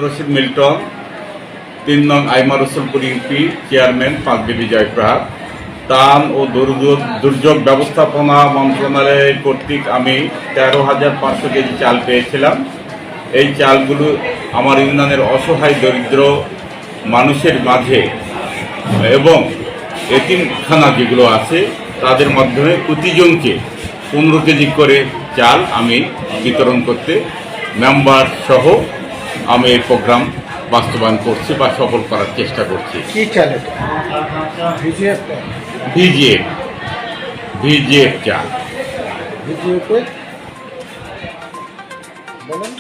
Rashid Milton ৩ নং আইমা Rasulpur UP chairman ৫ বিবি জয়প্রহাট। ত্রাণ ও দুর্যোগ ব্যবস্থাপনা মন্ত্রণালয় কর্তৃক আমি ১৩,৫০০ কেজি চাল পেয়েছিলাম। এই চালগুলো আমার ইউনিয়নের অসহায় দরিদ্র মানুষের মাঝে এবং এতিমখানা যেগুলো আছে তাদের মাধ্যমে প্রতিজনকে ১৫ কেজি করে চাল আমি বিতরণ করতে মেম্বার সহ আমি এই প্রোগ্রাম বাস্তবায়ন করছি বা সফল করার চেষ্টা করছি। কি চাল এটা? ভিজিএফ চাল। ভিজিএফ বলেন।